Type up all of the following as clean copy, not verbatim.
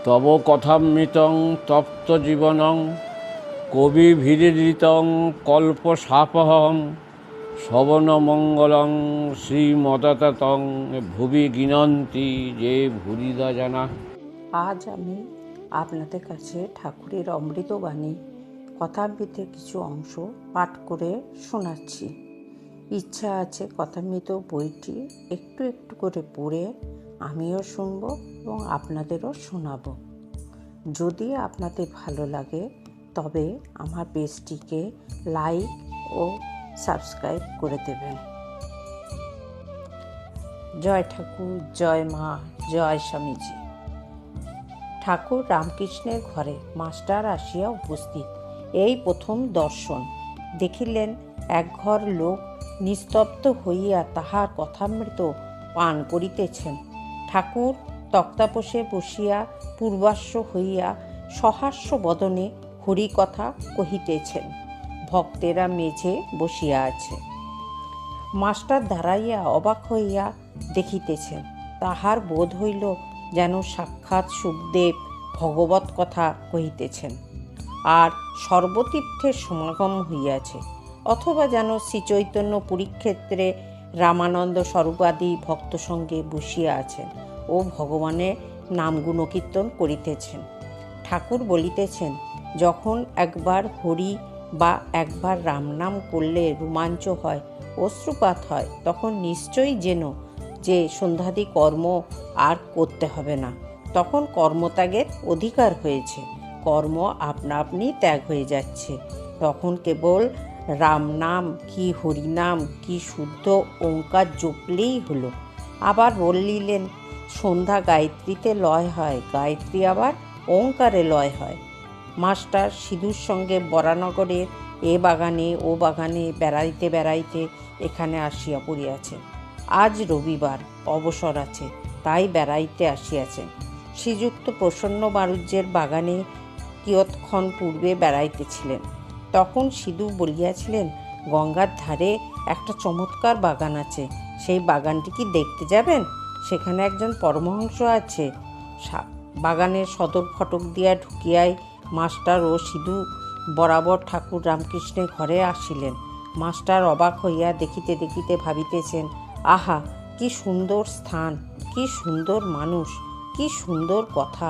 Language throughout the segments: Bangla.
তব কথামৃতং তপ্ত জীবনং কবিভিরিতং কল্পসাপহং শ্রবণমঙ্গলং শ্রীমদততং ভুবি গিনন্তি যে ভুরিদা জানা। আজ আমি আপনাদের কাছে ঠাকুরের অমৃতবাণী কথামৃতের কিছু অংশ পাঠ করে শোনাচ্ছি। ইচ্ছা আছে কথামৃত বইটি একটু একটু করে পড়ে আমিও শুনব এবং আপনাদেরও শোনাব। যদি আপনাদের ভালো লাগে তবে আমার পেজটিকে লাইক ও সাবস্ক্রাইব করে দেবেন। জয় ঠাকুর, জয় মা, জয় স্বামীজি। ঠাকুর রামকৃষ্ণের ঘরে মাস্টার আসিয়া উপস্থিত। এই প্রথম দর্শন। দেখিলেন এক ঘর লোক নিস্তব্ধ হইয়া তাহার কথামৃত পান করিতেছেন। ঠাকুর তক্তাপোষে বসিয়া পূর্বাস্য হইয়া সহাস্য বদনে হরিকথা কহিতেছেন। ভক্তেরা মেঝে বসিয়া আছে। মাস্টার দাঁড়াইয়া অবাক হইয়া দেখিতেছেন। তাহার বোধ হইল যেন সাক্ষাৎ সুখদেব ভগবত কথা কহিতেছেন, আর সর্বতীর্থের সমাগম হইয়াছে, অথবা যেন শ্রীচৈতন্য পুরীক্ষেত্রে রামানন্দ স্বরূপাদি ভক্ত সঙ্গে বসিয়া আছেন ও ভগবানের নাম গুণকীর্তন করিতেছেন। ঠাকুর বলিতেছেন, যখন একবার হরি বা একবার রাম নাম করলে রোমাঞ্চ হয়, অশ্রুপাত হয়, তখন নিশ্চয়ই যেন যে সন্ধ্যাদি কর্ম আর করতে হবে না। তখন কর্মত্যাগের অধিকার হয়েছে, কর্ম আপনা আপনি ত্যাগ হয়ে যাচ্ছে। তখন কেবল রাম নাম কি হরিনাম কি শুদ্ধ ওঙ্কার জপলেই হলো। আবার বলিলেন, সন্ধ্যা গায়ত্রীতে লয় হয়, গায়ত্রী আবার ওঙ্কারে লয় হয়। মাস্টার সিধুর সঙ্গে বরানগরের এ বাগানে ও বাগানে বেড়াইতে বেড়াইতে এখানে আসিয়া পড়িয়াছে। আজ রবিবার, অবসর আছে, তাই বেড়াইতে আসিয়াছেন। শ্রীযুক্ত প্রসন্ন বাণিজ্যের বাগানে কিয়ৎক্ষণ পূর্বে বেড়াইতেছিলেন। তখন সিধু বলিয়াছিলেন, গঙ্গার ধারে একটা চমৎকার বাগান আছে, সেই বাগানটি কি দেখতে যাবেন? সেখানে একজন পরমহংস আছে। বাগানের সদর ফটক দিয়া ঢুকিয়াই মাস্টার ও সিধু বরাবর ঠাকুর রামকৃষ্ণের ঘরে আসিলেন। মাস্টার অবাক হইয়া দেখিতে দেখিতে ভাবিতেছেন, আহা, কি সুন্দর স্থান, কি সুন্দর মানুষ, কি সুন্দর কথা,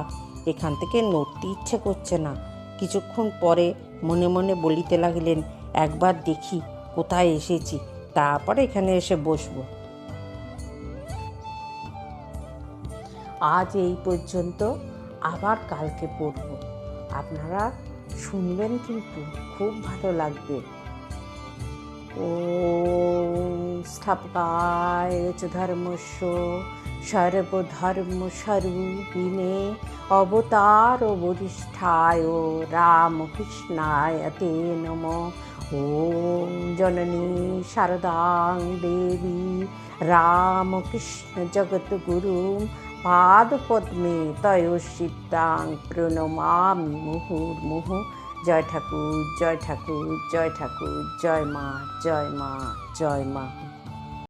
এখান থেকে নড়তে ইচ্ছে করছে না। কিছুক্ষণ পরে মনে মনে বলিতে লাগিলেন, একবার দেখি কোথায় এসেছি, তারপর এখানে এসে বসব। আজ এই পর্যন্ত, আবার কালকে পড়ব। আপনারা শুনবেন, কিন্তু খুব ভালো লাগবে। ওম স্থাপকায় চ ধর্মস্য সর্বধর্মস্বরূপিণে অবতার বরিষ্ঠায় রামকৃষ্ণায় তে নমঃ। ওম জননী শারদাং দেবী রামকৃষ্ণ জগদ্গুরুম পাদপদ্মে তয়োশ্রিতাং প্রণমামি মুহুর্মুহুঃ। জয় ঠাকুর, জয় ঠাকুর, জয় ঠাকুর, জয় মা, জয় মা, জয় মা।